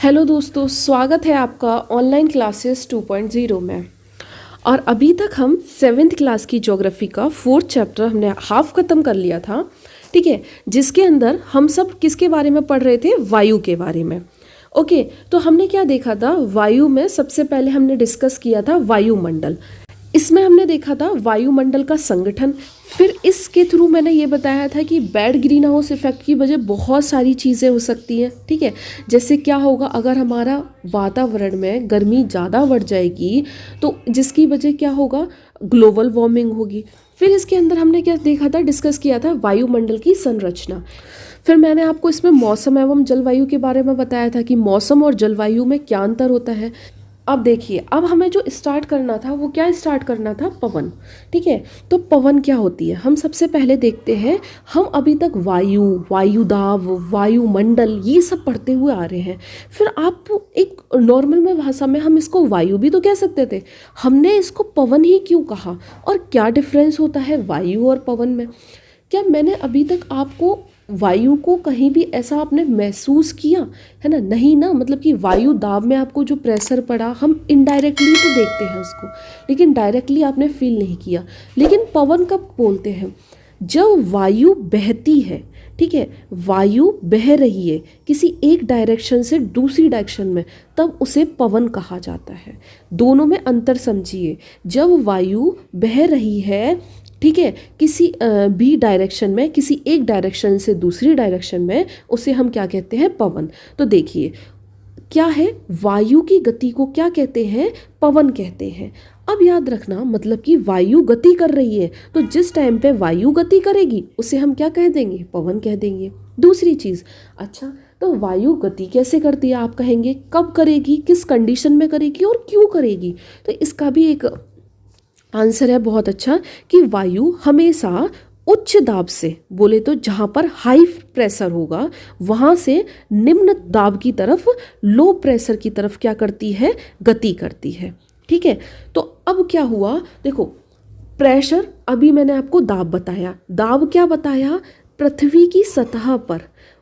Hello दोस्तों, स्वागत है आपका ऑनलाइन क्लासेस 2.0 में। और अभी तक हम 7th क्लास की ज्योग्राफी का 4th चैप्टर हमने हाफ ख़त्म कर लिया था। ठीक है, जिसके अंदर हम सब किसके बारे में पढ़ रहे थे? वायु के बारे में। ओके, तो हमने क्या देखा था? वायु में सबसे पहले हमने डिस्कस किया था वायुमंडल। इसमें हमने देखा था वायुमंडल का संगठन। फिर इसके थ्रू मैंने ये बताया था कि बैड ग्रीन हाउस इफेक्ट की वजह बहुत सारी चीज़ें हो सकती हैं। ठीक है, जैसे क्या होगा अगर हमारा वातावरण में गर्मी ज़्यादा बढ़ जाएगी तो जिसकी वजह क्या होगा? ग्लोबल वार्मिंग होगी। फिर इसके अंदर हमने क्या देखा था, डिस्कस किया था वायुमंडल की संरचना। फिर मैंने आपको इसमें मौसम एवं जलवायु के बारे में बताया था कि मौसम और जलवायु में क्या अंतर होता है। अब देखिए, अब हमें जो स्टार्ट करना था वो क्या स्टार्ट करना था? पवन। ठीक है, तो पवन क्या होती है हम सबसे पहले देखते हैं। हम अभी तक वायु, वायुदाब, वायुमंडल ये सब पढ़ते हुए आ रहे हैं। फिर आप एक नॉर्मल में भाषा में हम इसको वायु भी तो कह सकते थे, हमने इसको पवन ही क्यों कहा? और क्या डिफरेंस होता है वायु और पवन में? क्या मैंने अभी तक आपको वायु को कहीं भी ऐसा आपने महसूस किया है ना? नहीं ना, मतलब कि वायु दाब में आपको जो प्रेशर पड़ा हम इनडायरेक्टली तो देखते हैं उसको, लेकिन डायरेक्टली आपने फील नहीं किया। लेकिन पवन कब बोलते हैं? जब वायु बहती है। ठीक है, वायु बह रही है किसी एक डायरेक्शन से दूसरी डायरेक्शन में, तब उसे पवन कहा जाता है। दोनों में अंतर समझिए। जब वायु बह रही है, ठीक है, किसी भी डायरेक्शन में, किसी एक डायरेक्शन से दूसरी डायरेक्शन में, उसे हम क्या कहते हैं? पवन। तो देखिए क्या है, वायु की गति को क्या कहते हैं? पवन कहते हैं। अब याद रखना, मतलब कि वायु गति कर रही है तो जिस टाइम पे वायु गति करेगी उसे हम क्या कह देंगे? पवन कह देंगे। दूसरी चीज़, अच्छा तो वायु गति कैसे करती है आप कहेंगे? कब करेगी, किस कंडीशन में करेगी और क्यों करेगी? तो इसका भी एक आंसर है बहुत अच्छा कि वायु हमेशा उच्च दाब से, बोले तो जहाँ पर हाई प्रेशर होगा वहाँ से निम्न दाब की तरफ, लो प्रेशर की तरफ क्या करती है? गति करती है। ठीक है, तो अब क्या हुआ देखो, प्रेशर अभी मैंने आपको दाब बताया। दाब क्या बताया? पृथ्वी की सतह पर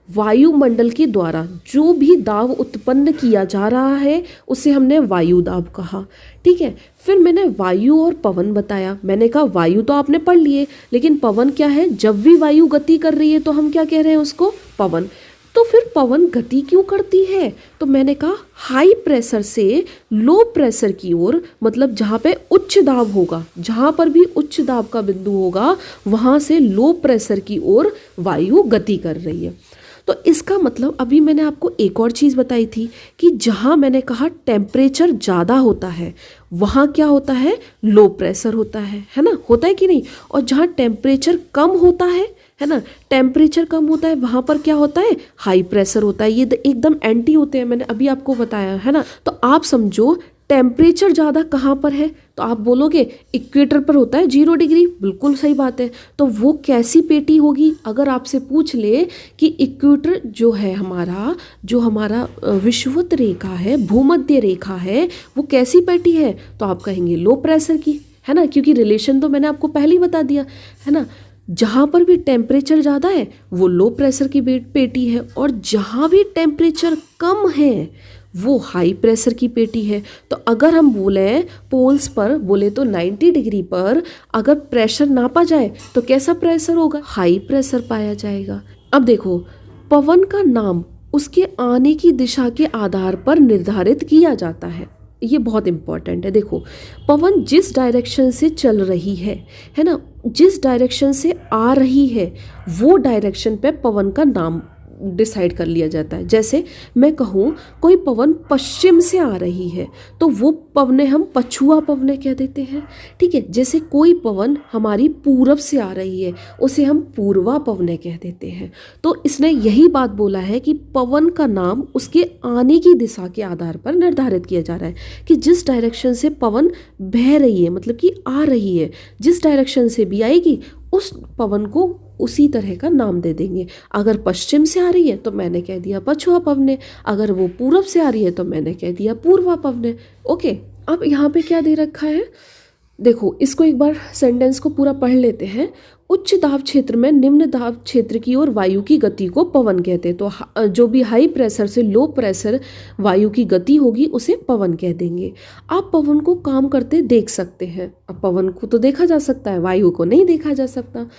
वायुमंडल के द्वारा जो भी दाब उत्पन्न किया जा रहा है उसे हमने वायु दाब कहा। ठीक है, फिर मैंने वायु और पवन बताया। मैंने कहा वायु तो आपने पढ़ लिए, लेकिन पवन क्या है? जब भी वायु गति कर रही है तो हम क्या कह रहे हैं उसको? पवन। तो फिर पवन गति क्यों करती है? तो मैंने कहा हाई प्रेशर से लो प्रेशर की ओर, मतलब जहाँ पे उच्च दाब होगा, जहाँ पर भी उच्च दाब का बिंदु होगा वहाँ से लो प्रेशर की ओर वायु गति कर रही है। तो इसका मतलब अभी मैंने आपको एक और चीज़ बताई थी कि जहाँ मैंने कहा टेम्परेचर ज़्यादा होता है वहाँ क्या होता है? लो प्रेशर होता है ना? होता है कि नहीं? और जहाँ टेम्परेचर कम होता है ना, टेम्परेचर कम होता है वहाँ पर क्या होता है? हाई प्रेशर होता है। ये एकदम एंटी होते हैं, मैंने अभी आपको बताया है ना। तो आप समझो टेम्परेचर ज़्यादा कहाँ पर है? तो आप बोलोगे इक्वेटर पर होता है 0 डिग्री। बिल्कुल सही बात है। तो वो कैसी पेटी होगी? अगर आपसे पूछ ले कि इक्वेटर जो है हमारा, जो हमारा विषुवत रेखा है, भूमध्य रेखा है, वो कैसी पेटी है? तो आप कहेंगे लो प्रेशर की, है ना, क्योंकि रिलेशन तो मैंने आपको पहले ही बता दिया है ना। जहाँ पर भी टेम्परेचर ज़्यादा है वो लो प्रेशर की पेटी है, और जहाँ भी टेम्परेचर कम है वो हाई प्रेशर की पेटी है। तो अगर हम बोले पोल्स पर, बोले तो 90 डिग्री पर अगर प्रेशर नापा जाए तो कैसा प्रेशर होगा? हाई प्रेशर पाया जाएगा। अब देखो, पवन का नाम उसके आने की दिशा के आधार पर निर्धारित किया जाता है। ये बहुत इंपॉर्टेंट है। देखो, पवन जिस डायरेक्शन से चल रही है ना, जिस डायरेक्शन से आ रही है वो डायरेक्शन पे पवन का नाम डिसाइड कर लिया जाता है। जैसे मैं कहूँ कोई पवन पश्चिम से आ रही है तो वो पवने हम पछुआ पवने कह देते हैं। ठीक है, जैसे कोई पवन हमारी पूरब से आ रही है उसे हम पूर्वा पवने कह देते हैं। तो इसने यही बात बोला है कि पवन का नाम उसके आने की दिशा के आधार पर निर्धारित किया जा रहा है कि जिस डायरेक्शन से पवन बह रही है, मतलब कि आ रही है, जिस डायरेक्शन से भी आएगी उस पवन को उसी तरह का नाम दे देंगे। अगर पश्चिम से आ रही है तो मैंने कह दिया पछुआ पवने, अगर वो पूरब से आ रही है तो मैंने कह दिया पूर्वा पवने। ओके, अब यहाँ पे क्या दे रखा है? देखो, इसको एक बार सेंटेंस को पूरा पढ़ लेते हैं। उच्च दाब क्षेत्र में निम्न दाब क्षेत्र की ओर वायु की गति को पवन कहते हैं। तो जो भी हाई प्रेशर से लो प्रेशर वायु की गति होगी उसे पवन कह देंगे। आप पवन को काम करते देख सकते हैं। अब पवन को तो देखा जा सकता है, वायु को नहीं देखा जा सकता।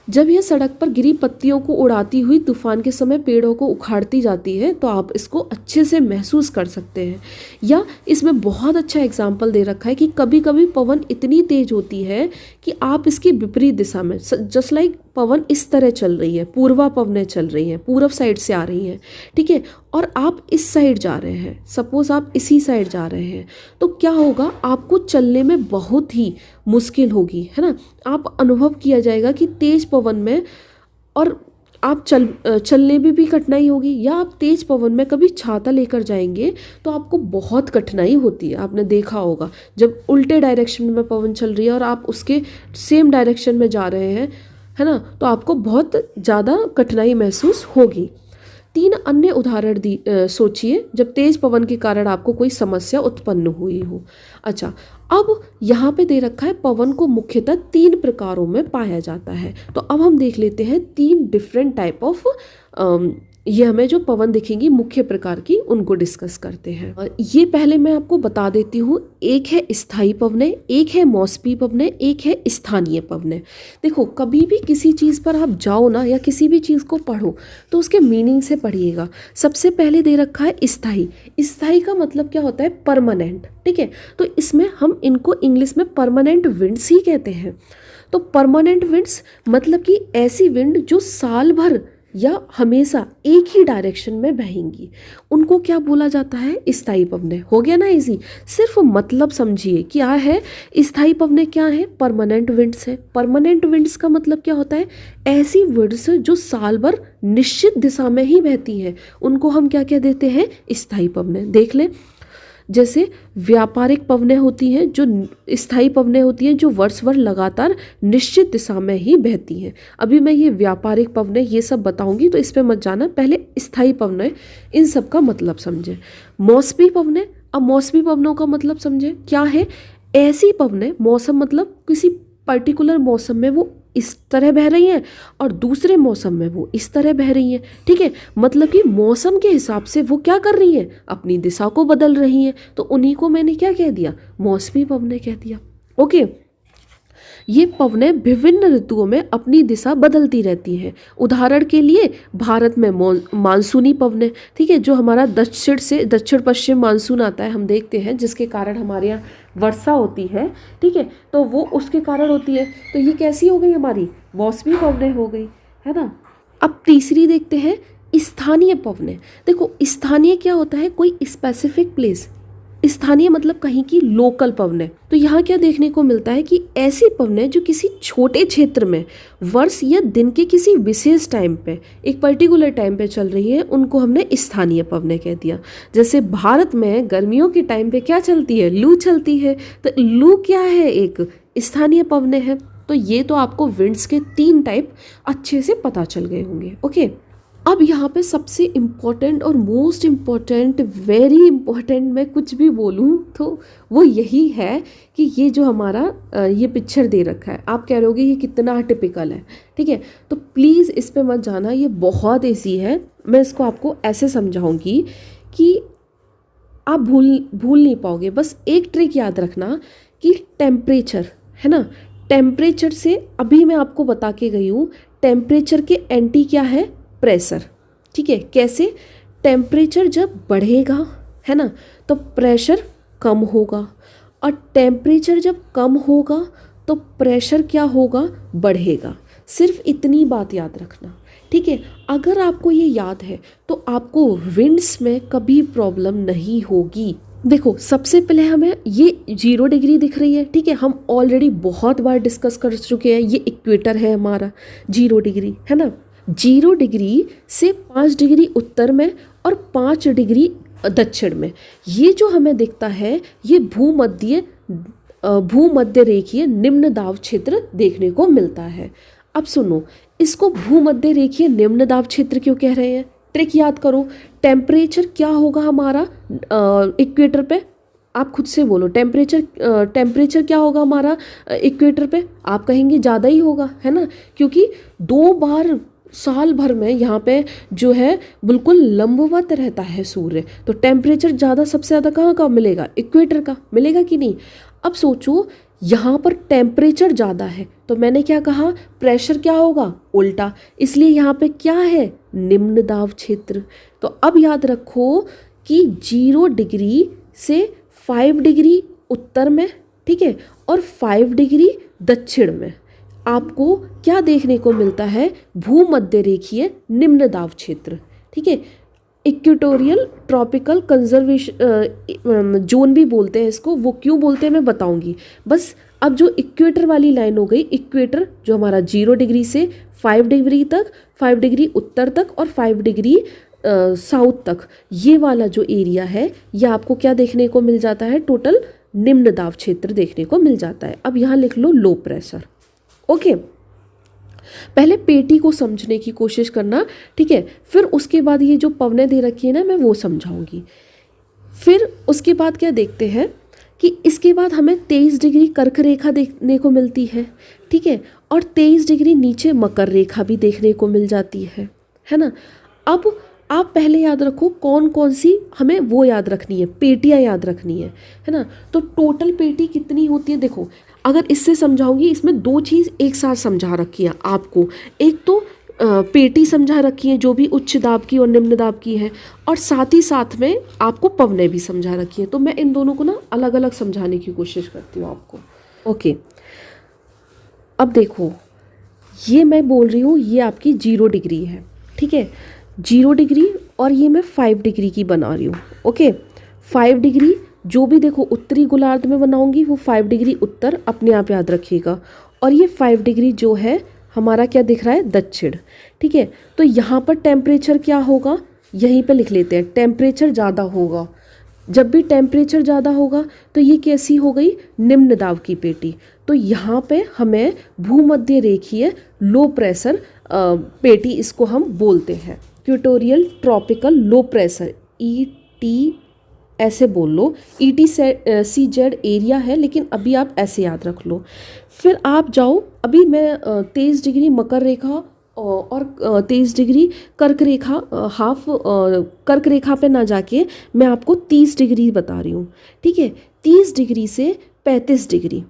जब यह सड़क पर गिरी पत्तियों को उड़ाती हुई तूफान के समय पेड़ों को उखाड़ती जाती है तो आप इसको अच्छे से महसूस कर सकते हैं। या इसमें बहुत अच्छा एग्जाम्पल दे रखा है कि कभी कभी पवन इतनी तेज होती है कि आप इसकी विपरीत दिशा में, जस्ट लाइक पवन इस तरह चल रही है, पूर्वा पवनें चल रही हैं, पूर्व साइड से आ रही हैं, ठीक है, और आप इस साइड जा रहे हैं, सपोज आप इसी साइड जा रहे हैं, तो क्या होगा, आपको चलने में बहुत ही मुश्किल होगी, है ना। आप अनुभव किया जाएगा कि तेज पवन में, और आप चलने में भी कठिनाई होगी। या आप तेज पवन में कभी छाता लेकर जाएंगे तो आपको बहुत कठिनाई होती है। आपने देखा होगा जब उल्टे डायरेक्शन में पवन चल रही है और आप उसके सेम डायरेक्शन में जा रहे हैं, है ना, तो आपको बहुत ज़्यादा कठिनाई महसूस होगी। 3 अन्य उदाहरण सोचिए जब तेज पवन के कारण आपको कोई समस्या उत्पन्न हुई हो। अच्छा, अब यहाँ पे दे रखा है पवन को मुख्यतः 3 प्रकारों में पाया जाता है। तो अब हम देख लेते हैं 3 डिफरेंट टाइप ऑफ, ये हमें जो पवन दिखेंगी मुख्य प्रकार की, उनको डिस्कस करते हैं। ये पहले मैं आपको बता देती हूँ, एक है स्थायी पवनें, एक है मौसमी पवनें, एक है स्थानीय पवनें। देखो, कभी भी किसी चीज़ पर आप जाओ ना, या किसी भी चीज़ को पढ़ो तो उसके मीनिंग से पढ़िएगा। सबसे पहले दे रखा है स्थायी। स्थायी का मतलब क्या होता है, परमानेंट, ठीक है। तो इसमें हम इनको इंग्लिश में परमानेंट विंड्स ही कहते हैं। तो परमानेंट विंड्स मतलब कि ऐसी विंड जो साल भर या हमेशा एक ही डायरेक्शन में बहेंगी, उनको क्या बोला जाता है, स्थायी पवनें। हो गया ना इजी। सिर्फ मतलब समझिए क्या है, स्थायी पवनें क्या है, परमानेंट विंड्स है। परमानेंट विंड्स का मतलब क्या होता है, ऐसी विंड्स जो साल भर निश्चित दिशा में ही बहती हैं, उनको हम क्या कह देते हैं, स्थायी पवनें। देख लें, जैसे व्यापारिक पवनें होती हैं, जो स्थायी पवनें होती हैं जो वर्ष भर लगातार निश्चित दिशा में ही बहती हैं। अभी मैं ये व्यापारिक पवनें ये सब बताऊंगी तो इस पे मत जाना, पहले स्थायी पवनें, इन सब का मतलब समझें। मौसमी पवनें, अब मौसमी पवनों का मतलब समझें क्या है, ऐसी पवनें, मौसम मतलब किसी पर्टिकुलर मौसम में वो इस तरह बह रही हैं और दूसरे मौसम में वो इस तरह बह रही हैं, ठीक है। मतलब कि मौसम के हिसाब से वो क्या कर रही हैं, अपनी दिशा को बदल रही हैं। तो उन्हीं को मैंने क्या कह दिया, मौसमी पवनें कह दिया। ओके, ये पवनें विभिन्न ऋतुओं में अपनी दिशा बदलती रहती हैं। उदाहरण के लिए भारत में मानसूनी पवनें, ठीक है, जो हमारा दक्षिण से दक्षिण पश्चिम मानसून आता है, हम देखते हैं, जिसके कारण हमारे यहाँ वर्षा होती है, ठीक है, तो वो उसके कारण होती है। तो ये कैसी हो गई, हमारी मौसमी पवनें हो गई, है ना। अब तीसरी देखते हैं, स्थानीय पवनें। देखो, स्थानीय क्या होता है, कोई स्पेसिफिक प्लेस। स्थानीय मतलब कहीं की लोकल पवनें। तो यहाँ क्या देखने को मिलता है कि ऐसी पवनें जो किसी छोटे क्षेत्र में वर्ष या दिन के किसी विशेष टाइम पे, एक पर्टिकुलर टाइम पे चल रही है, उनको हमने स्थानीय पवनें कह दिया। जैसे भारत में गर्मियों के टाइम पे क्या चलती है, लू चलती है, तो लू क्या है, एक स्थानीय पवनें है। तो ये तो आपको विंड्स के 3 टाइप अच्छे से पता चल गए होंगे। ओके, अब यहाँ पे सबसे इम्पॉर्टेंट और मोस्ट इम्पॉर्टेंट, वेरी इम्पॉर्टेंट मैं कुछ भी बोलूँ तो वो यही है कि ये जो हमारा ये पिक्चर दे रखा है, आप कह रहे होगे ये कितना टिपिकल है, ठीक है, तो प्लीज़ इस पे मत जाना, ये बहुत ईजी है। मैं इसको आपको ऐसे समझाऊंगी कि आप भूल नहीं पाओगे। बस एक ट्रिक याद रखना कि टेम्परेचर, है ना, टेम्परेचर से अभी मैं आपको बता के गई हूँ, टेम्परेचर के एंटी क्या है, प्रेशर, ठीक है। कैसे, टेम्परेचर जब बढ़ेगा, है ना, तो प्रेशर कम होगा, और टेम्परेचर जब कम होगा तो प्रेशर क्या होगा, बढ़ेगा। सिर्फ इतनी बात याद रखना, ठीक है। अगर आपको ये याद है तो आपको विंड्स में कभी प्रॉब्लम नहीं होगी। देखो, सबसे पहले हमें ये 0 डिग्री दिख रही है, ठीक है, हम ऑलरेडी बहुत बार डिस्कस कर चुके हैं, ये इक्वेटर है हमारा 0 डिग्री, है ना। 0 डिग्री से 5 डिग्री उत्तर में और 5 डिग्री दक्षिण में ये जो हमें दिखता है, ये भूमध्य रेखीय निम्न दाब क्षेत्र देखने को मिलता है। अब सुनो, इसको भूमध्य रेखीय निम्न दाब क्षेत्र क्यों कह रहे हैं, ट्रिक याद करो। टेम्परेचर क्या होगा हमारा इक्वेटर पे, आप खुद से बोलो, टेम्परेचर क्या होगा हमारा इक्वेटर पे? आप कहेंगे ज़्यादा ही होगा, है ना, क्योंकि 2 बार साल भर में यहाँ पे जो है बिल्कुल लंबवत रहता है सूर्य, तो टेम्परेचर ज़्यादा सबसे ज़्यादा कहाँ का मिलेगा? इक्वेटर का मिलेगा कि नहीं? अब सोचो यहाँ पर टेम्परेचर ज़्यादा है तो मैंने क्या कहा, प्रेशर क्या होगा? उल्टा, इसलिए यहाँ पे क्या है? निम्न दाब क्षेत्र। तो अब याद रखो कि 0 डिग्री से 5 डिग्री उत्तर में, ठीक है, और 5 डिग्री दक्षिण में आपको क्या देखने को मिलता है? भूमध्य रेखीय निम्न दाब क्षेत्र, ठीक है। इक्वेटोरियल ट्रॉपिकल कंजर्वेशन जोन भी बोलते हैं इसको, वो क्यों बोलते हैं मैं बताऊंगी। बस अब जो इक्वेटर वाली लाइन हो गई, इक्वेटर जो हमारा 0 डिग्री से 5 डिग्री तक, 5 डिग्री उत्तर तक और 5 डिग्री साउथ तक, ये वाला जो एरिया है ये आपको क्या देखने को मिल जाता है? टोटल निम्न दाब क्षेत्र देखने को मिल जाता है। अब यहाँ लिख लो लो प्रेशर। ओके, पहले पेटी को समझने की कोशिश करना, ठीक है, फिर उसके बाद ये जो पवनें दे रखी है ना मैं वो समझाऊंगी। फिर उसके बाद क्या देखते हैं कि इसके बाद हमें 23 डिग्री कर्क रेखा देखने को मिलती है, ठीक है, और 23 डिग्री नीचे मकर रेखा भी देखने को मिल जाती है ना। अब आप पहले याद रखो कौन कौन सी हमें वो याद रखनी है, पेटियाँ याद रखनी है ना। तो टोटल पेटी कितनी होती है? देखो, अगर इससे समझाऊंगी, इसमें 2 चीज़ एक साथ समझा रखी है आपको। एक तो पेटी समझा रखी है जो भी उच्च दाब की और निम्न दाब की है, और साथ ही साथ में आपको पवनें भी समझा रखी है। तो मैं इन दोनों को ना अलग अलग समझाने की कोशिश करती हूँ आपको। ओके, अब देखो ये मैं बोल रही हूँ ये आपकी 0 डिग्री है, ठीक है, 0 डिग्री, और ये मैं 5 डिग्री की बना रही हूँ। ओके, 5 डिग्री जो भी देखो उत्तरी गोलार्ध में बनाऊंगी वो 5 डिग्री उत्तर, अपने आप याद रखिएगा। और ये 5 डिग्री जो है हमारा क्या दिख रहा है? दक्षिण, ठीक है। तो यहाँ पर टेम्परेचर क्या होगा? यहीं पे लिख लेते हैं, टेम्परेचर ज़्यादा होगा। जब भी टेम्परेचर ज़्यादा होगा तो ये कैसी हो गई? निम्न दाब की पेटी। तो यहाँ पे हमें भूमध्य रेखीय लो प्रेशर पेटी इसको हम बोलते हैं, equatorial tropical low pressure, ET ऐसे बोल लो। ETCZ एरिया है, लेकिन अभी आप ऐसे याद रख लो। फिर आप जाओ, अभी मैं 23 डिग्री मकर रेखा और 23 डिग्री कर्क रेखा, हाफ कर्क रेखा पे ना जाके मैं आपको 30 डिग्री बता रही हूँ, ठीक है, 30 डिग्री से 35 डिग्री।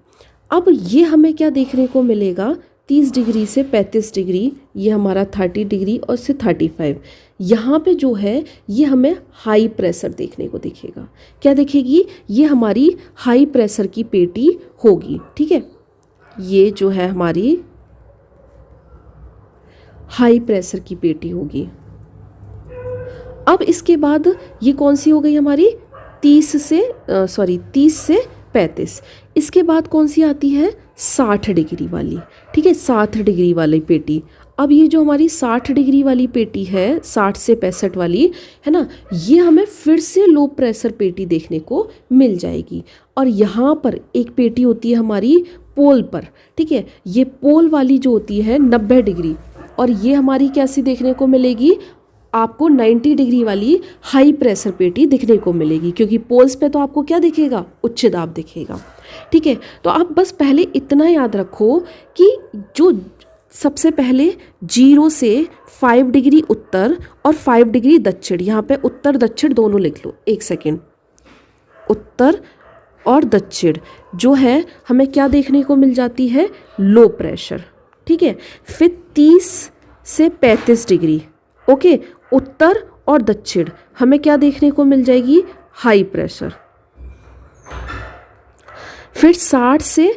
अब ये हमें क्या देखने को मिलेगा? 30 डिग्री से 35 डिग्री, ये हमारा 30 डिग्री और से 35, यहाँ पे जो है ये हमें हाई प्रेशर देखने को दिखेगा। क्या दिखेगी? ये हमारी हाई प्रेशर की पेटी होगी, ठीक है, ये जो है हमारी हाई प्रेशर की पेटी होगी। अब इसके बाद ये कौन सी हो गई हमारी? 30 से 35। इसके बाद कौन सी आती है? 60 डिग्री वाली, ठीक है, 60 डिग्री वाली पेटी। अब ये जो हमारी 60 डिग्री वाली पेटी है, 60 से 65 वाली, है ना, ये हमें फिर से लो प्रेशर पेटी देखने को मिल जाएगी। और यहाँ पर एक पेटी होती है हमारी पोल पर, ठीक है, ये पोल वाली जो होती है 90 डिग्री, और ये हमारी कैसी देखने को मिलेगी? आपको 90 डिग्री वाली हाई प्रेशर पेटी दिखने को मिलेगी, क्योंकि पोल्स पे तो आपको क्या दिखेगा? उच्च दाब दिखेगा, ठीक है। तो आप बस पहले इतना याद रखो कि जो सबसे पहले 0 से 5 डिग्री उत्तर और 5 डिग्री दक्षिण, यहाँ पे उत्तर दक्षिण दोनों लिख लो, एक सेकेंड, उत्तर और दक्षिण जो है हमें क्या देखने को मिल जाती है? लो प्रेशर, ठीक है। फिर 30 से 35 डिग्री, ओके, उत्तर और दक्षिण हमें क्या देखने को मिल जाएगी? High pressure. फिर 60 से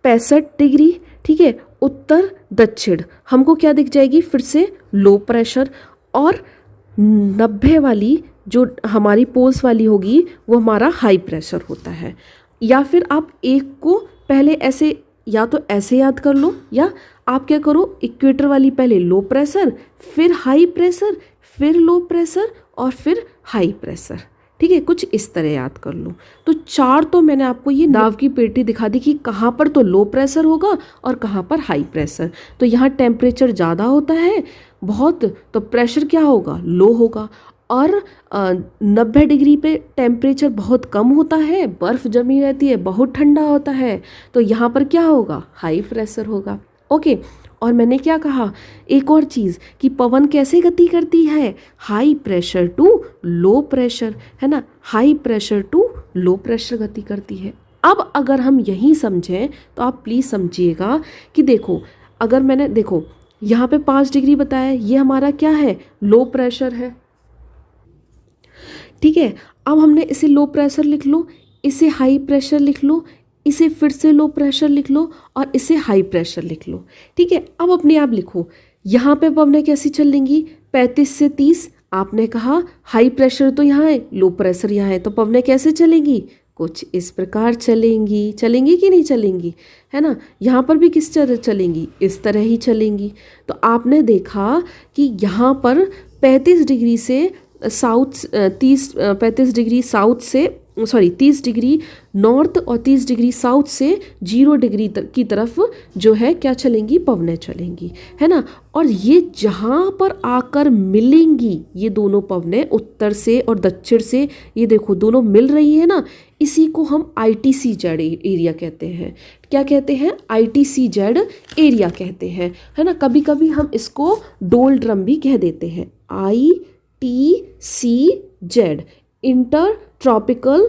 65 डिग्री, ठीक है, उत्तर दक्षिण हमको क्या दिख जाएगी? फिर से लो प्रेशर। और 90 वाली जो हमारी पोल्स वाली होगी वो हमारा हाई प्रेशर होता है। या फिर आप एक को पहले ऐसे, या तो ऐसे याद कर लो, या आप क्या करो, इक्वेटर वाली पहले लो प्रेशर, फिर हाई प्रेशर, फिर लो प्रेशर और फिर हाई प्रेशर, ठीक है, कुछ इस तरह याद कर लो। तो 4 तो मैंने आपको ये दाब की पेटी दिखा दी कि कहाँ पर तो लो प्रेशर होगा और कहाँ पर हाई प्रेशर। तो यहाँ टेम्परेचर ज़्यादा होता है बहुत, तो प्रेशर क्या होगा? लो होगा। और 90 डिग्री पे टेम्परेचर बहुत कम होता है, बर्फ़ जमी रहती है, बहुत ठंडा होता है, तो यहाँ पर क्या होगा, हाई प्रेशर होगा। ओके, और मैंने क्या कहा, एक और चीज़ कि पवन कैसे गति करती है, high pressure to low pressure, है ना, high pressure to low pressure गति करती है। अब अगर हम यही समझें तो आप प्लीज़ समझिएगा कि देखो, अगर मैंने देखो यहाँ पे 5 डिग्री बताया, ये हमारा क्या है, लो प्रेशर है, ठीक है। अब हमने इसे लो प्रेशर लिख लो, इसे हाई प्रेशर लिख लो, इसे फिर से लो प्रेशर लिख लो और इसे हाई प्रेशर लिख लो, ठीक है। अब अपने आप लिखो, यहाँ पे पवनें कैसी चलेंगी, 35 से 30। आपने कहा हाई प्रेशर तो यहाँ है, लो प्रेशर यहाँ है, तो पवनें कैसे चलेंगी, कुछ इस प्रकार चलेंगी, चलेंगी कि नहीं चलेंगी, है ना। यहाँ पर भी किस तरह चलेंगी, इस तरह ही चलेंगी। तो आपने देखा कि यहाँ पर 35 डिग्री से साउथ 35 डिग्री साउथ से 30 डिग्री नॉर्थ और 30 डिग्री साउथ से 0 डिग्री की तरफ जो है क्या चलेंगी, पवनें चलेंगी, है ना। और ये जहाँ पर आकर मिलेंगी, ये दोनों पवनें उत्तर से और दक्षिण से, ये देखो दोनों मिल रही है ना, इसी को हम ITCZ एरिया कहते हैं। क्या कहते हैं, ITCZ एरिया कहते हैं, है ना। कभी कभी हम इसको डोल ड्रम भी कह देते हैं, ITCZ, inter tropical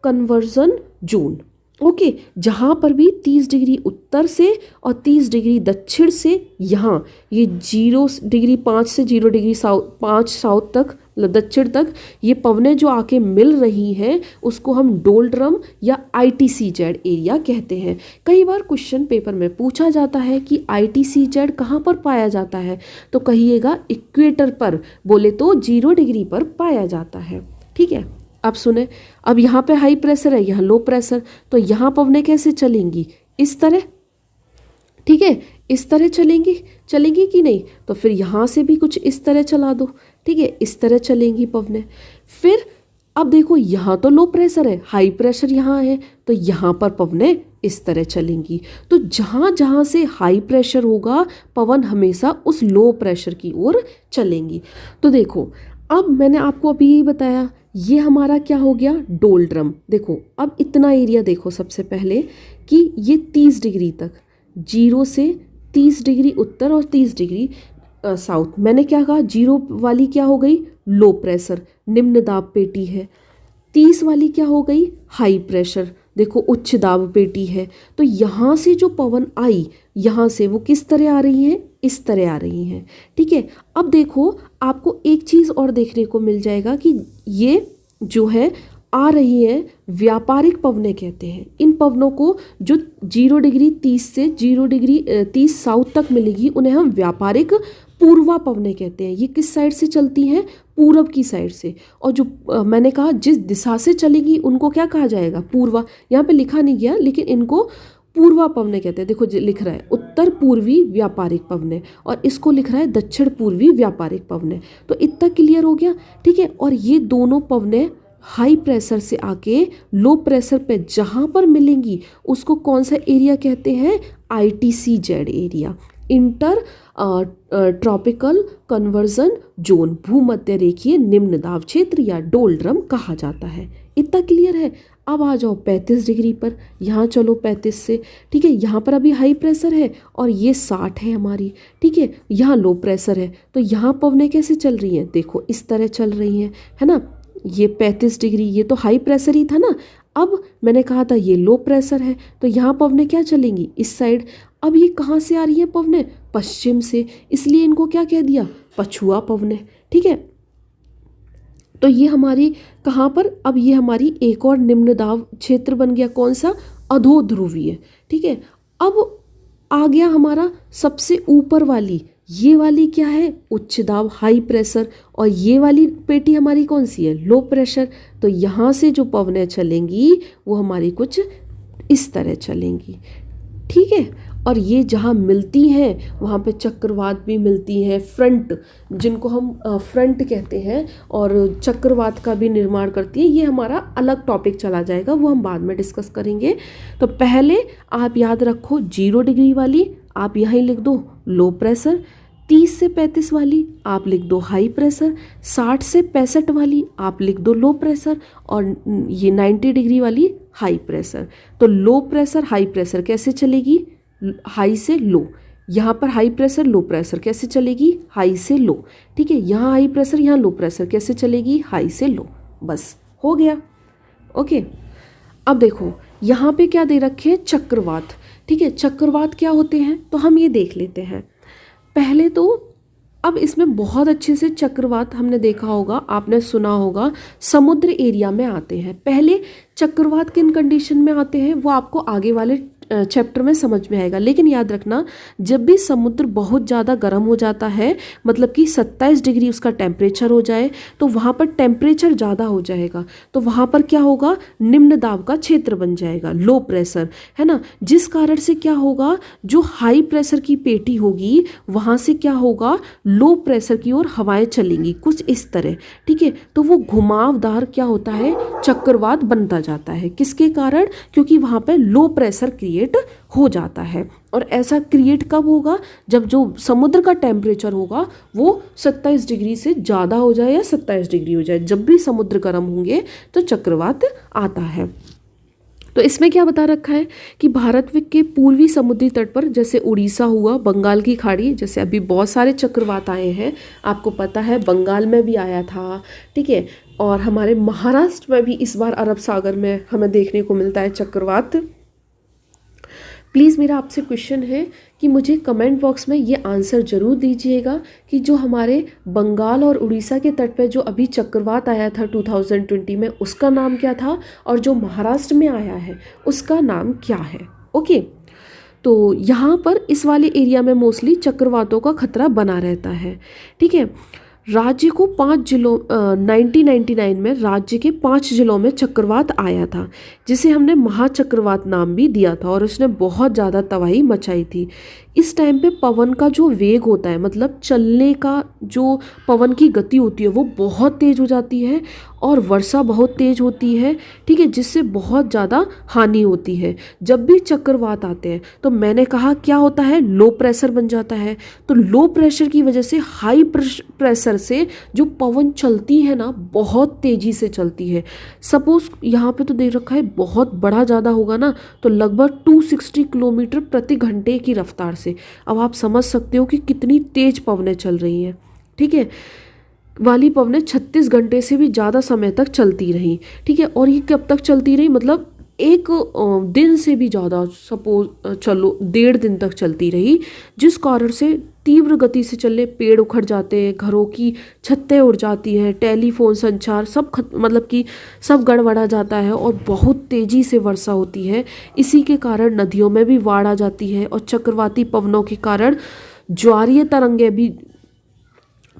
conversion zone. Okay, जहाँ पर भी 30 डिग्री उत्तर से और 30 डिग्री दक्षिण से, यहाँ ये 0 डिग्री 5 से 0 डिग्री साउथ 5 साउथ तक, मतलब दक्षिण तक ये पवनें जो आके मिल रही हैं, उसको हम डोलड्रम या ITCZ एरिया कहते हैं। कई बार क्वेश्चन पेपर में पूछा जाता है कि ITCZ कहाँ पर पाया जाता है, तो कहिएगा इक्वेटर पर, बोले तो 0 डिग्री पर पाया जाता है, ठीक है। अब सुने, अब यहाँ पे हाई प्रेशर है, यहाँ लो प्रेशर, तो यहाँ पवनें कैसे चलेंगी, इस तरह, ठीक है, इस तरह चलेंगी, चलेंगी कि नहीं, तो फिर यहाँ से भी कुछ इस तरह चला दो, ठीक है, इस तरह चलेंगी पवनें। फिर अब देखो, यहाँ तो लो प्रेशर है, हाई प्रेशर यहाँ है, तो यहाँ पर पवनें इस तरह चलेंगी। तो जहाँ जहाँ से हाई प्रेशर होगा, पवन हमेशा उस लो प्रेशर की ओर चलेंगी। तो देखो, अब मैंने आपको अभी यही बताया, ये हमारा क्या हो गया, डोल ड्रम। देखो अब इतना एरिया देखो, सबसे पहले कि ये 30 डिग्री तक, 0 से 30 डिग्री उत्तर और 30 डिग्री साउथ। मैंने क्या कहा, 0 वाली क्या हो गई, लो प्रेशर, निम्न दाब पेटी है। 30 वाली क्या हो गई, हाई प्रेशर, देखो उच्च दाब पेटी है। तो यहाँ से जो पवन आई, यहाँ से वो किस तरह आ रही है, इस तरह आ रही हैं, ठीक है। अब देखो, आपको एक चीज़ और देखने को मिल जाएगा कि ये जो है आ रही है, व्यापारिक पवनें कहते हैं। इन पवनों को जो 0 डिग्री 30 से 0 डिग्री 30 साउथ तक मिलेगी, उन्हें हम व्यापारिक पूर्वा पवनें कहते हैं। ये किस साइड से चलती हैं, पूरब की साइड से। और जो मैंने कहा जिस दिशा से चलेगी उनको क्या कहा जाएगा, पूर्वा। यहाँ पे लिखा नहीं गया, लेकिन इनको पूर्वा पवनें कहते हैं। देखो लिख रहा है उत्तर पूर्वी व्यापारिक पवनें, और इसको लिख रहा है दक्षिण पूर्वी व्यापारिक पवनें। तो इतना क्लियर हो गया, ठीक है। और ये दोनों पवनें हाई प्रेशर से आके लो प्रेशर पे जहाँ पर मिलेंगी, उसको कौन सा एरिया कहते हैं, ITCZ area, inter tropical conversion zone, भूमध्य रेखीय निम्न दाब क्षेत्र या डोल ड्रम कहा जाता है। इतना क्लियर है। अब आ जाओ 35 डिग्री पर, यहाँ चलो 35 से, ठीक है। यहाँ पर अभी हाई प्रेशर है और ये 60 है हमारी, ठीक है। यहाँ लो प्रेशर है, तो यहाँ पवनें कैसे चल रही हैं, देखो इस तरह चल रही हैं, है ना। ये 35 डिग्री, ये तो हाई प्रेशर ही था ना। अब मैंने कहा था ये लो प्रेशर है, तो यहाँ पवनें क्या चलेंगी, इस साइड। अब ये कहाँ से आ रही है पवनें, पश्चिम से, इसलिए इनको क्या कह दिया, पछुआ पवनें, ठीक है। तो ये हमारी कहाँ पर, अब ये हमारी एक और निम्न दाब क्षेत्र बन गया, कौन सा, अधोध्रुवीय, ठीक है। अब आ गया हमारा सबसे ऊपर वाली, ये वाली क्या है, उच्च दाब हाई प्रेशर, और ये वाली पेटी हमारी कौन सी है, लो प्रेशर। तो यहाँ से जो पवनें चलेंगी वो हमारी कुछ इस तरह चलेंगी, ठीक है। और ये जहाँ मिलती हैं वहाँ पे चक्रवात भी मिलती हैं, फ्रंट, जिनको हम फ्रंट कहते हैं, और चक्रवात का भी निर्माण करती है। ये हमारा अलग टॉपिक चला जाएगा, वो हम बाद में डिस्कस करेंगे। तो पहले आप याद रखो 0 डिग्री वाली, आप यहाँ ही लिख दो लो प्रेशर, 30 से 35 वाली आप लिख दो हाई प्रेशर, 60 से 65 वाली आप लिख दो लो प्रेशर, और ये 90 डिग्री वाली हाई प्रेशर। तो लो प्रेशर हाई प्रेशर कैसे चलेगी, हाई से लो। यहाँ पर हाई प्रेशर लो प्रेशर कैसे चलेगी, हाई से लो। ठीक है, यहाँ हाई प्रेशर यहाँ लो प्रेशर कैसे चलेगी, हाई से लो। बस हो गया। ओके, अब देखो यहाँ पे क्या दे रखे हैं, चक्रवात। ठीक है, चक्रवात क्या होते हैं तो हम ये देख लेते हैं पहले तो। अब इसमें बहुत अच्छे से चक्रवात हमने देखा होगा, आपने सुना होगा, समुद्र एरिया में आते हैं। पहले चक्रवात किन कंडीशन में आते हैं वो आपको आगे वाले चैप्टर में समझ में आएगा। लेकिन याद रखना, जब भी समुद्र बहुत ज़्यादा गर्म हो जाता है, मतलब कि 27 डिग्री उसका टेम्परेचर हो जाए, तो वहाँ पर टेम्परेचर ज़्यादा हो जाएगा, तो वहाँ पर क्या होगा, निम्न दाब का क्षेत्र बन जाएगा, लो प्रेशर, है ना। जिस कारण से क्या होगा, जो हाई प्रेशर की पेटी होगी वहाँ से क्या होगा, लो प्रेशर की ओर हवाएं चलेंगी कुछ इस तरह। ठीक है, तो वो घुमावदार क्या होता है, चक्रवात बनता जाता है। किसके कारण, क्योंकि वहाँ पर लो प्रेशर क्रिएट हो जाता है। और ऐसा क्रिएट कब होगा, जब जो समुद्र का टेम्परेचर होगा वो 27 डिग्री से ज़्यादा हो जाए या 27 डिग्री हो जाए। जब भी समुद्र गर्म होंगे तो चक्रवात आता है। तो इसमें क्या बता रखा है कि भारत के पूर्वी समुद्री तट पर, जैसे उड़ीसा हुआ, बंगाल की खाड़ी, जैसे अभी बहुत सारे चक्रवात आए हैं, आपको पता है बंगाल में भी आया था। ठीक है, और हमारे महाराष्ट्र में भी इस बार अरब सागर में हमें देखने को मिलता है चक्रवात। प्लीज़ मेरा आपसे क्वेश्चन है कि मुझे कमेंट बॉक्स में ये आंसर ज़रूर दीजिएगा कि जो हमारे बंगाल और उड़ीसा के तट पर जो अभी चक्रवात आया था 2020 में, उसका नाम क्या था, और जो महाराष्ट्र में आया है उसका नाम क्या है। ओके, तो यहाँ पर इस वाले एरिया में मोस्टली चक्रवातों का खतरा बना रहता है। ठीक है, राज्य को 5 जिलों 1999 में राज्य के 5 जिलों में चक्रवात आया था, जिसे हमने महाचक्रवात नाम भी दिया था, और उसने बहुत ज़्यादा तबाही मचाई थी। इस टाइम पे पवन का जो वेग होता है, मतलब चलने का जो पवन की गति होती है वो बहुत तेज़ हो जाती है, और वर्षा बहुत तेज़ होती है। ठीक है, जिससे बहुत ज़्यादा हानि होती है। जब भी चक्रवात आते हैं तो मैंने कहा क्या होता है, लो प्रेशर बन जाता है। तो लो प्रेशर की वजह से हाई प्रेशर से जो पवन चलती है ना, बहुत तेज़ी से चलती है। सपोज यहाँ पे तो दे रखा है बहुत बड़ा ज़्यादा होगा ना, तो लगभग 260 किलोमीटर प्रति घंटे की रफ्तार से। अब आप समझ सकते हो कि कितनी तेज पवनें चल रही हैं। ठीक है, वाली पवनें 36 घंटे से भी ज़्यादा समय तक चलती रही। ठीक है, और ये कब तक चलती रही, मतलब एक दिन से भी ज़्यादा, सपोज चलो 1.5 दिन तक चलती रही, जिस कारण से तीव्र गति से चलने पेड़ उखड़ जाते हैं, घरों की छतें उड़ जाती हैं, टेलीफोन संचार सब मतलब कि सब गड़बड़ा जाता है, और बहुत तेज़ी से वर्षा होती है। इसी के कारण नदियों में भी बाढ़ आ जाती है, और चक्रवाती पवनों के कारण ज्वारीय तरंगें भी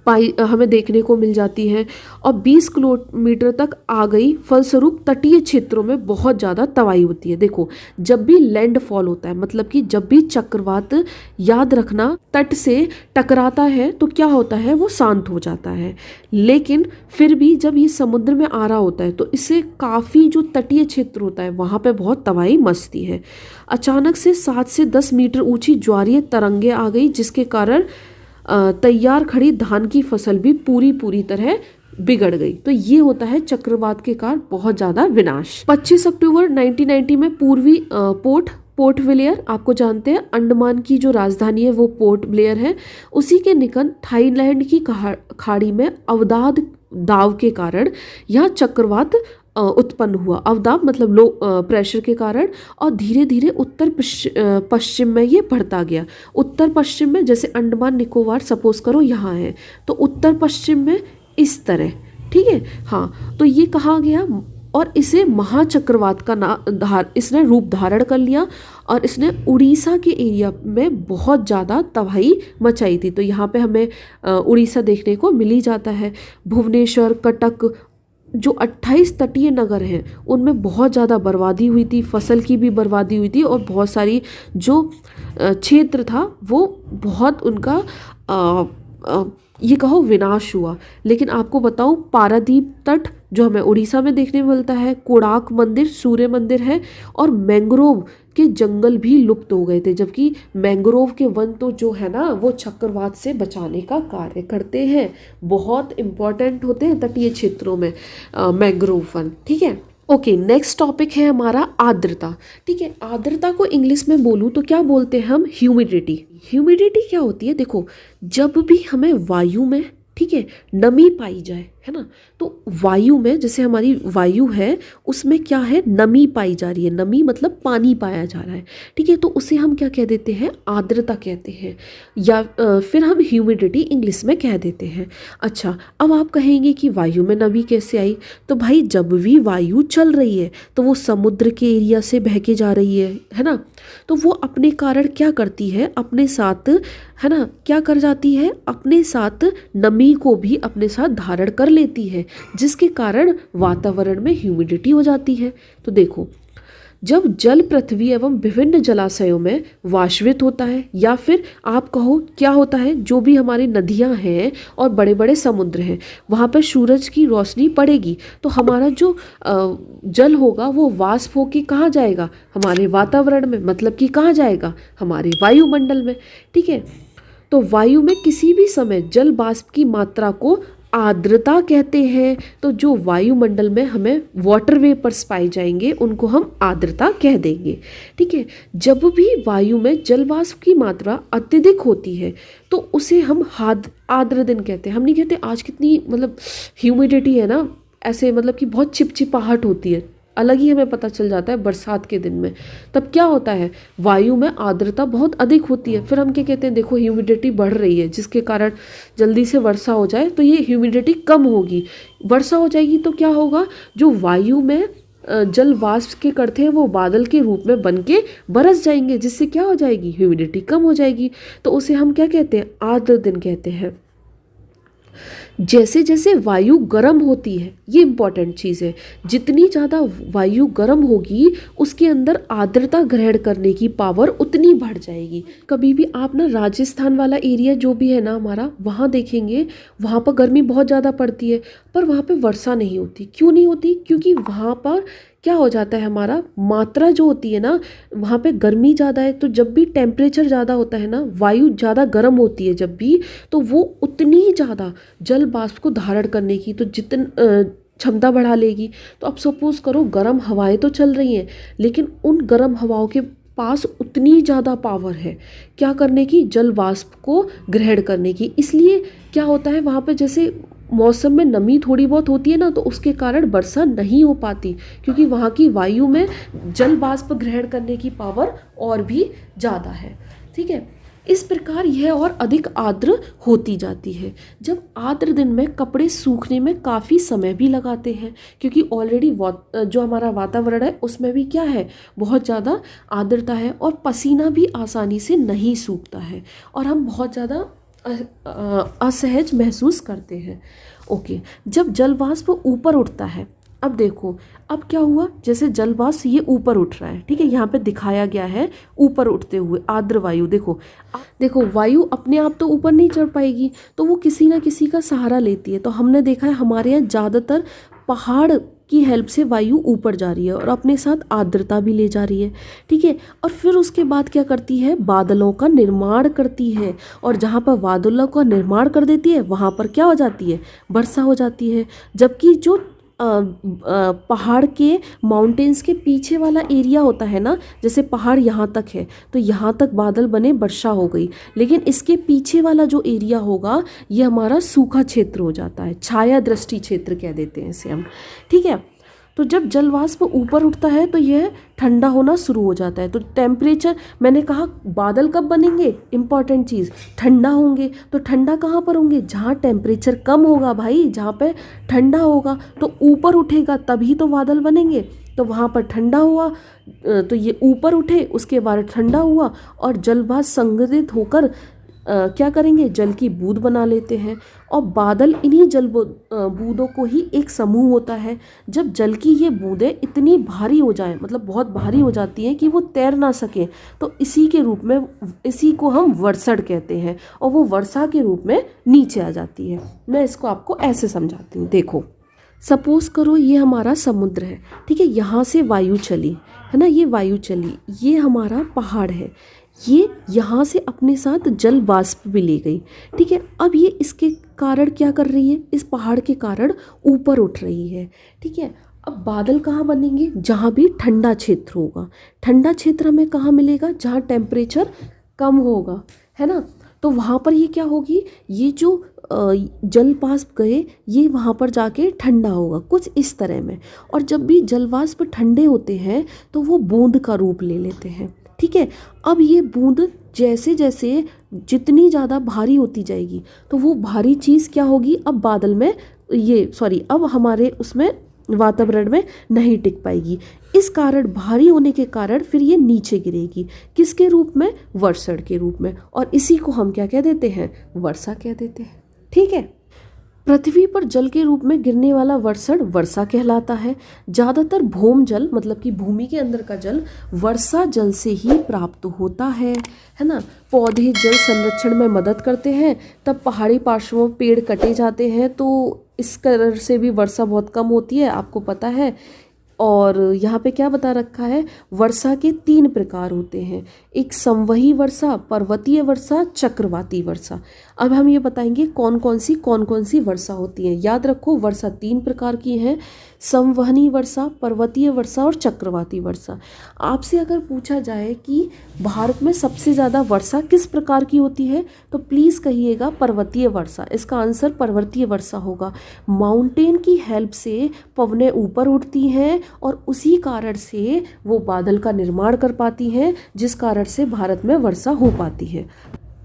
हमें देखने को मिल जाती हैं, और 20 किलोमीटर तक आ गई। फलस्वरूप तटीय क्षेत्रों में बहुत ज़्यादा तबाही होती है। देखो, जब भी लैंडफॉल होता है, मतलब कि जब भी चक्रवात, याद रखना, तट से टकराता है तो क्या होता है, वो शांत हो जाता है। लेकिन फिर भी जब ये समुद्र में आ रहा होता है तो इससे काफ़ी जो तटीय क्षेत्र होता है वहाँ पे बहुत तबाही मचती है। अचानक से 7 से 10 मीटर ऊँची ज्वारीय तरंगें आ गई, जिसके कारण तैयार खड़ी धान की फसल भी पूरी तरह बिगड़ गई। तो ये होता है चक्रवात के कारण बहुत ज़्यादा विनाश। 25 अक्टूबर 1990 में पूर्वी पोर्ट ब्लेयर, आपको जानते हैं अंडमान की जो राजधानी है वो पोर्ट ब्लेयर है, उसी के निकट थाईलैंड की खाड़ी में अवदाब दाब के कारण यह चक्रवात उत्पन्न हुआ। अवदाब मतलब लो प्रेशर के कारण, और धीरे धीरे उत्तर पश्चिम में ये बढ़ता गया। उत्तर पश्चिम में, जैसे अंडमान निकोबार सपोज करो यहाँ है, तो उत्तर पश्चिम में इस तरह। ठीक है, हाँ, तो ये कहा गया, और इसे महाचक्रवात का इसने रूप धारण कर लिया, और इसने उड़ीसा के एरिया में बहुत ज़्यादा तबाही मचाई थी। तो यहाँ पे हमें उड़ीसा देखने को मिल ही जाता है। भुवनेश्वर, कटक, जो 28 तटीय नगर हैं उनमें बहुत ज़्यादा बर्बादी हुई थी, फसल की भी बर्बादी हुई थी, और बहुत सारी जो क्षेत्र था वो बहुत उनका ये कहो विनाश हुआ। लेकिन आपको बताऊं, पारादीप तट जो हमें उड़ीसा में देखने में मिलता है, कोणार्क मंदिर, सूर्य मंदिर है, और मैंग्रोव के जंगल भी लुप्त हो गए थे, जबकि मैंग्रोव के वन तो जो है ना वो चक्रवात से बचाने का कार्य करते हैं, बहुत इंपॉर्टेंट होते हैं तटीय क्षेत्रों में मैंग्रोव वन। ठीक है, ओके, नेक्स्ट टॉपिक है हमारा आर्द्रता। ठीक है, आर्द्रता को इंग्लिश में बोलूँ तो क्या बोलते हैं हम? ह्यूमिडिटी। ह्यूमिडिटी क्या होती है? देखो, जब भी हमें वायु में, ठीक है, नमी पाई जाए, है ना, तो वायु में, जैसे हमारी वायु है उसमें क्या है? नमी पाई जा रही है। नमी मतलब पानी पाया जा रहा है। ठीक है, तो उसे हम क्या कह देते हैं? आर्द्रता कहते हैं, या फिर हम ह्यूमिडिटी इंग्लिश में कह देते हैं। अच्छा, अब आप कहेंगे कि वायु में नमी कैसे आई? तो भाई जब भी वायु चल रही है तो वो समुद्र के एरिया से बह के जा रही है ना, तो वो अपने कारण क्या करती है? अपने साथ, है ना, क्या कर जाती है? अपने साथ नमी को भी अपने साथ धारण कर लेती है, जिसके कारण वातावरण में ह्यूमिडिटी हो जाती है। तो देखो, जब जल पृथ्वी एवं विभिन्न जलाशयों में वाष्पित होता है, या फिर आप कहो क्या होता है, जो भी हमारी नदियां हैं और बड़े बड़े समुद्र हैं वहाँ पर सूरज की रोशनी पड़ेगी तो हमारा जो जल होगा वो वाष्प होके कहाँ जाएगा? हमारे वातावरण में, मतलब कि कहाँ जाएगा? हमारे वायुमंडल में। ठीक है, तो वायु में किसी भी समय जल वाष्प की मात्रा को आर्द्रता कहते हैं। तो जो वायुमंडल में हमें वाटर वेपर्स पाए जाएंगे उनको हम आर्द्रता कह देंगे। ठीक है, जब भी वायु में जल वाष्प की मात्रा अत्यधिक होती है तो उसे हम आर्द्र दिन कहते हैं। हम नहीं कहते आज कितनी मतलब ह्यूमिडिटी है ना, ऐसे मतलब कि बहुत चिपचिपाहट होती है, अलग ही हमें पता चल जाता है बरसात के दिन में। तब क्या होता है? वायु में आर्द्रता बहुत अधिक होती है, फिर हम क्या कहते हैं? देखो ह्यूमिडिटी बढ़ रही है, जिसके कारण जल्दी से वर्षा हो जाए तो ये ह्यूमिडिटी कम होगी। वर्षा हो जाएगी तो क्या होगा? जो वायु में जल वाष्प के कण थे वो बादल के रूप में बन के बरस जाएंगे, जिससे क्या हो जाएगी? ह्यूमिडिटी कम हो जाएगी। तो उसे हम क्या कहते हैं? आर्द्र दिन कहते हैं। जैसे जैसे वायु गर्म होती है, ये इंपॉर्टेंट चीज़ है, जितनी ज़्यादा वायु गर्म होगी उसके अंदर आर्द्रता ग्रहण करने की पावर उतनी बढ़ जाएगी। कभी भी आप ना राजस्थान वाला एरिया जो भी है ना हमारा, वहाँ देखेंगे वहाँ पर गर्मी बहुत ज़्यादा पड़ती है पर वहाँ पे वर्षा नहीं होती। क्यों नहीं होती? क्योंकि वहाँ पर क्या हो जाता है, हमारा मात्रा जो होती है ना, वहाँ पे गर्मी ज़्यादा है, तो जब भी टेम्परेचर ज़्यादा होता है ना, वायु ज़्यादा गर्म होती है जब भी, तो वो उतनी ज़्यादा जल वाष्प को धारण करने की तो क्षमता बढ़ा लेगी। तो अब सपोज करो गर्म हवाएं तो चल रही हैं, लेकिन उन गर्म हवाओं के पास उतनी ज़्यादा पावर है क्या करने की? जल वाष्प को ग्रहण करने की। इसलिए क्या होता है वहाँ पे, जैसे मौसम में नमी थोड़ी बहुत होती है ना, तो उसके कारण वर्षा नहीं हो पाती, क्योंकि वहाँ की वायु में जल वाष्प ग्रहण करने की पावर और भी ज़्यादा है। ठीक है, इस प्रकार यह और अधिक आर्द्र होती जाती है। जब आर्द्र दिन में कपड़े सूखने में काफ़ी समय भी लगाते हैं, क्योंकि ऑलरेडी जो हमारा वातावरण है उसमें भी क्या है? बहुत ज़्यादा आर्द्रता है, और पसीना भी आसानी से नहीं सूखता है और हम बहुत ज़्यादा असहज महसूस करते हैं। ओके, जब जल वाष्प ऊपर उठता है, अब देखो अब क्या हुआ, जैसे जल वाष्प ये ऊपर उठ रहा है, ठीक है, यहाँ पे दिखाया गया है ऊपर उठते हुए आर्द्र वायु। देखो वायु अपने आप तो ऊपर नहीं चढ़ पाएगी, तो वो किसी ना किसी का सहारा लेती है। तो हमने देखा है हमारे यहाँ ज़्यादातर पहाड़ की हेल्प से वायु ऊपर जा रही है और अपने साथ आर्द्रता भी ले जा रही है। ठीक है, और फिर उसके बाद क्या करती है? बादलों का निर्माण करती है, और जहाँ पर बादलों का निर्माण कर देती है वहाँ पर क्या हो जाती है? वर्षा हो जाती है। जबकि जो पहाड़ के माउंटेन्स के पीछे वाला एरिया होता है ना, जैसे पहाड़ यहाँ तक है तो यहाँ तक बादल बने, वर्षा हो गई, लेकिन इसके पीछे वाला जो एरिया होगा ये हमारा सूखा क्षेत्र हो जाता है, छाया दृष्टि क्षेत्र कह देते हैं इसे हम। ठीक है, तो जब जल वाष्प ऊपर उठता है तो यह ठंडा होना शुरू हो जाता है। तो टेम्परेचर, मैंने कहा बादल कब बनेंगे? इंपॉर्टेंट चीज़, ठंडा होंगे। तो ठंडा कहाँ पर होंगे? जहाँ टेम्परेचर कम होगा भाई, जहाँ पे ठंडा होगा तो ऊपर उठेगा तभी तो बादल बनेंगे। तो वहाँ पर ठंडा हुआ तो ये ऊपर उठे, उसके बाद ठंडा हुआ और जल वाष्प संघनित होकर क्या करेंगे? जल की बूंद बना लेते हैं, और बादल इन्हीं जल बूंदों को ही एक समूह होता है। जब जल की ये बूंदें इतनी भारी हो जाएं, मतलब बहुत भारी हो जाती हैं कि वो तैर ना सकें, तो इसी के रूप में, इसी को हम वर्षण कहते हैं, और वो वर्षा के रूप में नीचे आ जाती है। मैं इसको आपको ऐसे समझाती हूँ। देखो सपोज करो ये हमारा समुद्र है, ठीक है, यहाँ से वायु चली, है ना, ये वायु चली, ये हमारा पहाड़ है, ये यहाँ से अपने साथ जल वाष्प भी ले गई, ठीक है। अब ये इसके कारण क्या कर रही है, इस पहाड़ के कारण ऊपर उठ रही है, ठीक है। अब बादल कहाँ बनेंगे, जहाँ भी ठंडा क्षेत्र होगा। ठंडा क्षेत्र हमें कहाँ मिलेगा, जहाँ टेम्परेचर कम होगा, है ना। तो वहाँ पर ये क्या होगी, ये जो जल वाष्प गए ये वहाँ पर जाके ठंडा होगा, कुछ इस तरह में। और जब भी जल वाष्प ठंडे होते हैं तो वो बूंद का रूप ले लेते हैं, ठीक है। अब ये बूंद जैसे जैसे जितनी ज़्यादा भारी होती जाएगी तो वो भारी चीज़ क्या होगी, अब बादल में अब हमारे उसमें वातावरण में नहीं टिक पाएगी। इस कारण भारी होने के कारण फिर ये नीचे गिरेगी, किसके रूप में, वर्षण के रूप में। और इसी को हम क्या कह देते हैं, वर्षा कह देते हैं, ठीक है। पृथ्वी पर जल के रूप में गिरने वाला वर्षण वर्षा कहलाता है। ज़्यादातर भौम जल मतलब कि भूमि के अंदर का जल वर्षा जल से ही प्राप्त होता है ना। पौधे जल संरक्षण में मदद करते हैं, तब पहाड़ी पार्श्वों पेड़ कटे जाते हैं तो इस कारण से भी वर्षा बहुत कम होती है, आपको पता है। और यहाँ पे क्या बता रखा है, वर्षा के 3 प्रकार होते हैं, एक संवही वर्षा, पर्वतीय वर्षा, चक्रवाती वर्षा। अब हम ये बताएंगे कौन कौन सी वर्षा होती है। याद रखो वर्षा 3 प्रकार की है, संवहनी वर्षा, पर्वतीय वर्षा और चक्रवाती वर्षा। आपसे अगर पूछा जाए कि भारत में सबसे ज़्यादा वर्षा किस प्रकार की होती है तो प्लीज़ कहिएगा पर्वतीय वर्षा। इसका आंसर पर्वतीय वर्षा होगा। माउंटेन की हेल्प से पवनें ऊपर उठती हैं और उसी कारण से वो बादल का निर्माण कर पाती हैं, जिस कारण से भारत में वर्षा हो पाती है।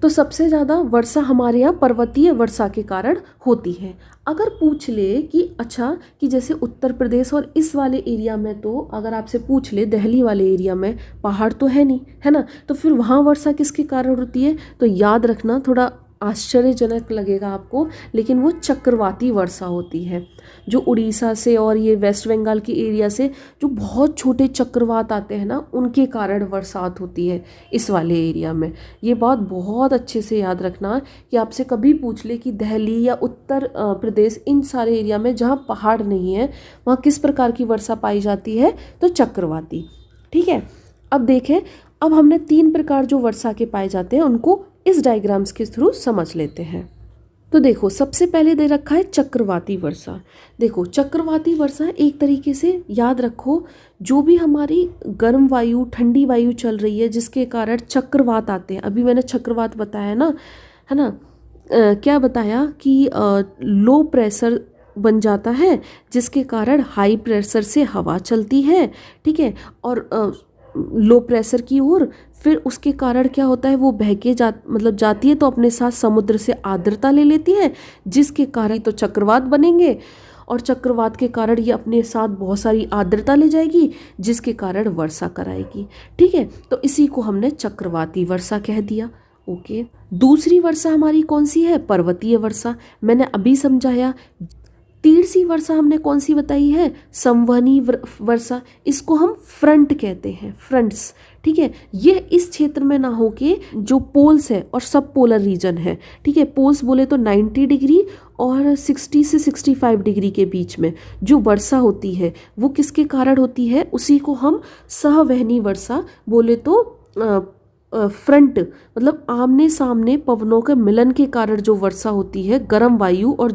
तो सबसे ज़्यादा वर्षा हमारे यहाँ पर्वतीय वर्षा के कारण होती है। अगर पूछ ले कि अच्छा कि जैसे उत्तर प्रदेश और इस वाले एरिया में, तो अगर आपसे पूछ ले दिल्ली वाले एरिया में पहाड़ तो है नहीं, है ना, तो फिर वहाँ वर्षा किसके कारण होती है, तो याद रखना, थोड़ा आश्चर्यजनक लगेगा आपको, लेकिन वो चक्रवाती वर्षा होती है। जो उड़ीसा से और ये वेस्ट बंगाल के एरिया से जो बहुत छोटे चक्रवात आते हैं ना, उनके कारण बरसात होती है इस वाले एरिया में। ये बात बहुत अच्छे से याद रखना कि आपसे कभी पूछ ले कि दिल्ली या उत्तर प्रदेश इन सारे एरिया में जहाँ पहाड़ नहीं है वहाँ किस प्रकार की वर्षा पाई जाती है, तो चक्रवाती, ठीक है। अब देखें, अब हमने 3 प्रकार जो वर्षा के पाए जाते हैं उनको इस डायग्राम्स के थ्रू समझ लेते हैं। तो देखो सबसे पहले दे रखा है चक्रवाती वर्षा। देखो चक्रवाती वर्षा एक तरीके से याद रखो, जो भी हमारी गर्म वायु ठंडी वायु चल रही है जिसके कारण चक्रवात आते हैं। अभी मैंने चक्रवात बताया ना, है ना, क्या बताया कि लो प्रेशर बन जाता है जिसके कारण हाई प्रेशर से हवा चलती है, ठीक है, और लो प्रेशर की ओर, फिर उसके कारण क्या होता है, वो बहके जाती है तो अपने साथ समुद्र से आर्द्रता ले लेती है, जिसके कारण तो चक्रवात बनेंगे, और चक्रवात के कारण ये अपने साथ बहुत सारी आर्द्रता ले जाएगी जिसके कारण वर्षा कराएगी, ठीक है। तो इसी को हमने चक्रवाती वर्षा कह दिया। ओके, दूसरी वर्षा हमारी कौन सी है, पर्वतीय वर्षा। मैंने अभी समझाया। तीसरी वर्षा हमने कौन सी बताई है, संवहनी वर्षा। इसको हम फ्रंट कहते हैं, फ्रंट्स, ठीक है। ये इस क्षेत्र में ना होके जो पोल्स है और सब पोलर रीजन है, ठीक है, पोल्स बोले तो 90 डिग्री और 60 से 65 डिग्री के बीच में जो वर्षा होती है वो किसके कारण होती है, उसी को हम सहवहनी वर्षा बोले तो फ्रंट मतलब आमने सामने पवनों के मिलन के कारण जो वर्षा होती है, गर्म वायु और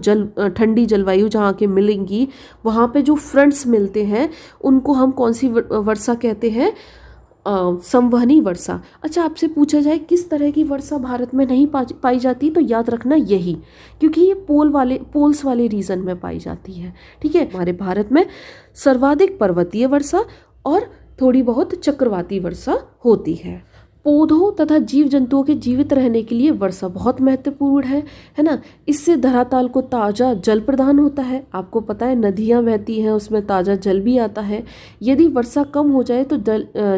ठंडी जलवायु जहाँ के मिलेंगी, वहाँ पे जो फ्रंट्स मिलते हैं उनको हम कौन सी वर्षा कहते हैं, संवहनी वर्षा। अच्छा, आपसे पूछा जाए किस तरह की वर्षा भारत में नहीं पाई जाती, तो याद रखना यही, क्योंकि ये पोल्स वाले रीजन में पाई जाती है, ठीक है। हमारे भारत में सर्वाधिक पर्वतीय वर्षा और थोड़ी बहुत चक्रवाती वर्षा होती है। पौधों तथा जीव जंतुओं के जीवित रहने के लिए वर्षा बहुत महत्वपूर्ण है ना। इससे धरातल को ताज़ा जल प्रदान होता है। आपको पता है नदियाँ बहती हैं उसमें ताज़ा जल भी आता है। यदि वर्षा कम हो जाए तो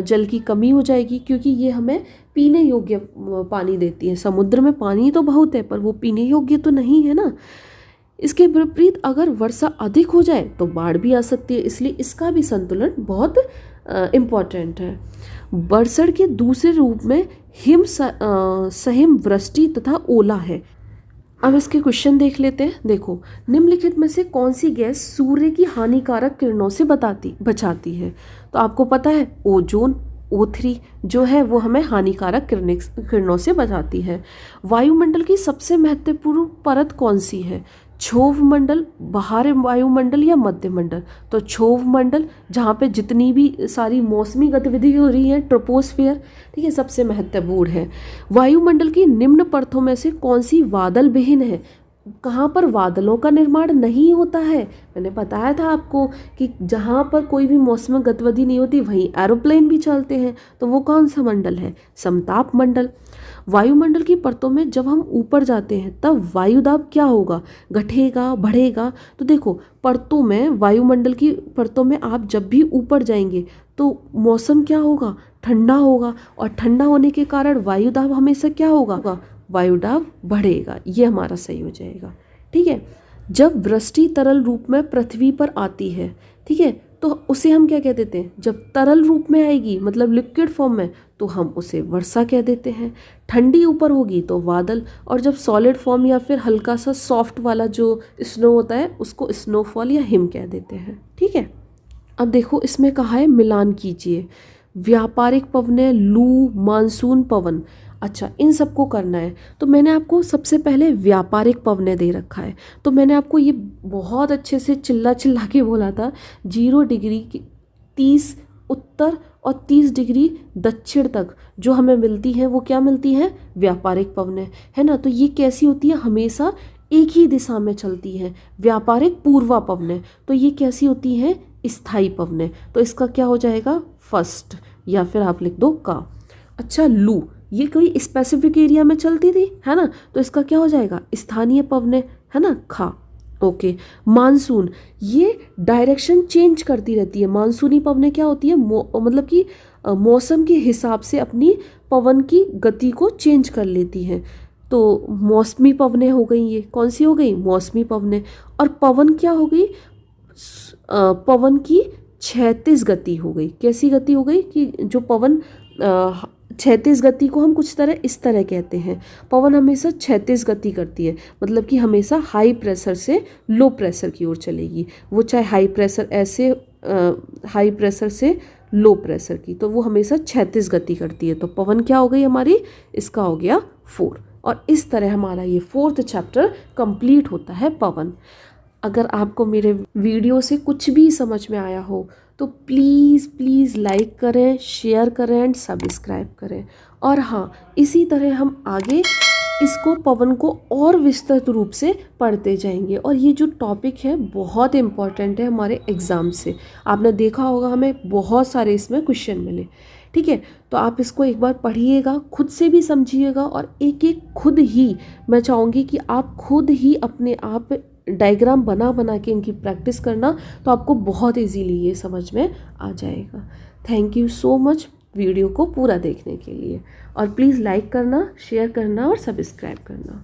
जल की कमी हो जाएगी, क्योंकि ये हमें पीने योग्य पानी देती है। समुद्र में पानी तो बहुत है पर वो पीने योग्य तो नहीं है ना। इसके विपरीत अगर वर्षा अधिक हो जाए तो बाढ़ भी आ सकती है, इसलिए इसका भी संतुलन बहुत इम्पॉर्टेंट है। वर्षण के दूसरे रूप में सहिम वृष्टि तथा ओला है। अब इसके क्वेश्चन देख लेते हैं। देखो, निम्नलिखित में से कौन सी गैस सूर्य की हानिकारक किरणों से बचाती है? तो आपको पता है ओजोन, O3 जो है वो हमें हानिकारक किरणों से बचाती है। वायुमंडल की सबसे महत्वपूर्ण परत कौन सी है? क्षोभ मंडल, बाहरी वायुमंडल या मध्य मंडल? तो क्षोभ मंडल, जहाँ पे जितनी भी सारी मौसमी गतिविधि हो रही है, ट्रोपोस्फियर, ठीक है, सबसे महत्वपूर्ण है। वायुमंडल की निम्न परतों में से कौन सी बादल विहीन है? कहाँ पर बादलों का निर्माण नहीं होता है? मैंने बताया था आपको कि जहाँ पर कोई भी मौसमी गतिविधि नहीं होती वहीं एरोप्लेन भी चलते हैं। तो वो कौन सा मंडल है? समताप मंडल। वायुमंडल की परतों में जब हम ऊपर जाते हैं तब वायुदाब क्या होगा? घटेगा, बढ़ेगा? तो देखो, परतों में, वायुमंडल की परतों में आप जब भी ऊपर जाएंगे तो मौसम क्या होगा? ठंडा होगा, और ठंडा होने के कारण वायुदाब हमेशा क्या होगा? वायुदाब बढ़ेगा। ये हमारा सही हो जाएगा। ठीक है। जब वृष्टि तरल रूप में पृथ्वी पर आती है, ठीक है, तो उसे हम क्या कह देते हैं? जब तरल रूप में आएगी, मतलब लिक्विड फॉर्म में, तो हम उसे वर्षा कह देते हैं। ठंडी ऊपर होगी तो बादल, और जब सॉलिड फॉर्म या फिर हल्का सा सॉफ्ट वाला जो स्नो होता है उसको स्नोफॉल या हिम कह देते हैं। ठीक है। अब देखो, इसमें कहा है मिलान कीजिए। व्यापारिक पवनें, लू, मानसून पवन। अच्छा, इन सबको करना है। तो मैंने आपको सबसे पहले व्यापारिक पवनें दे रखा है। तो मैंने आपको ये बहुत अच्छे से चिल्ला चिल्ला के बोला था, 0 डिग्री 30 उत्तर और 30 डिग्री दक्षिण तक जो हमें मिलती हैं वो क्या मिलती हैं? व्यापारिक पवनें, है ना। तो ये कैसी होती है? हमेशा एक ही दिशा में चलती हैं। व्यापारिक पूर्वा पवनें, तो ये कैसी होती हैं? स्थायी पवनें। तो इसका क्या हो जाएगा? फर्स्ट, या फिर आप लिख दो का। अच्छा, लू, ये कोई स्पेसिफिक एरिया में चलती थी, है ना, तो इसका क्या हो जाएगा? स्थानीय पवनें, है ना, खा। ओके। मानसून, ये डायरेक्शन चेंज करती रहती है। मानसूनी पवनें क्या होती है? मतलब कि मौसम के हिसाब से अपनी पवन की गति को चेंज कर लेती हैं। तो मौसमी पवनें हो गई। ये कौन सी हो गई? मौसमी पवनें। और पवन क्या हो गई? पवन की क्षैतिज गति हो गई। कैसी गति हो गई? कि जो पवन क्षैतिज गति को हम कुछ तरह इस तरह कहते हैं, पवन हमेशा क्षैतिज गति करती है, मतलब कि हमेशा हाई प्रेशर से लो प्रेशर की ओर चलेगी। वो चाहे हाई प्रेशर ऐसे हाई प्रेशर से लो प्रेशर की, तो वो हमेशा क्षैतिज गति करती है। तो पवन क्या हो गई हमारी? इसका हो गया 4। और इस तरह हमारा ये 4th चैप्टर कंप्लीट होता है, पवन। अगर आपको मेरे वीडियो से कुछ भी समझ में आया हो तो प्लीज़ प्लीज़ लाइक करें, शेयर करें एंड सब्सक्राइब करें। और हाँ, इसी तरह हम आगे इसको, पवन को और विस्तृत रूप से पढ़ते जाएंगे। और ये जो टॉपिक है बहुत इम्पॉर्टेंट है हमारे एग्ज़ाम से। आपने देखा होगा हमें बहुत सारे इसमें क्वेश्चन मिले। ठीक है, तो आप इसको एक बार पढ़िएगा, खुद से भी समझिएगा, और एक एक खुद ही, मैं चाहूँगी कि आप खुद ही अपने आप डायग्राम बना बना के इनकी प्रैक्टिस करना, तो आपको बहुत इजीली ये समझ में आ जाएगा। Thank you so much video को पूरा देखने के लिए, और प्लीज़ लाइक करना, शेयर करना और सब्सक्राइब करना।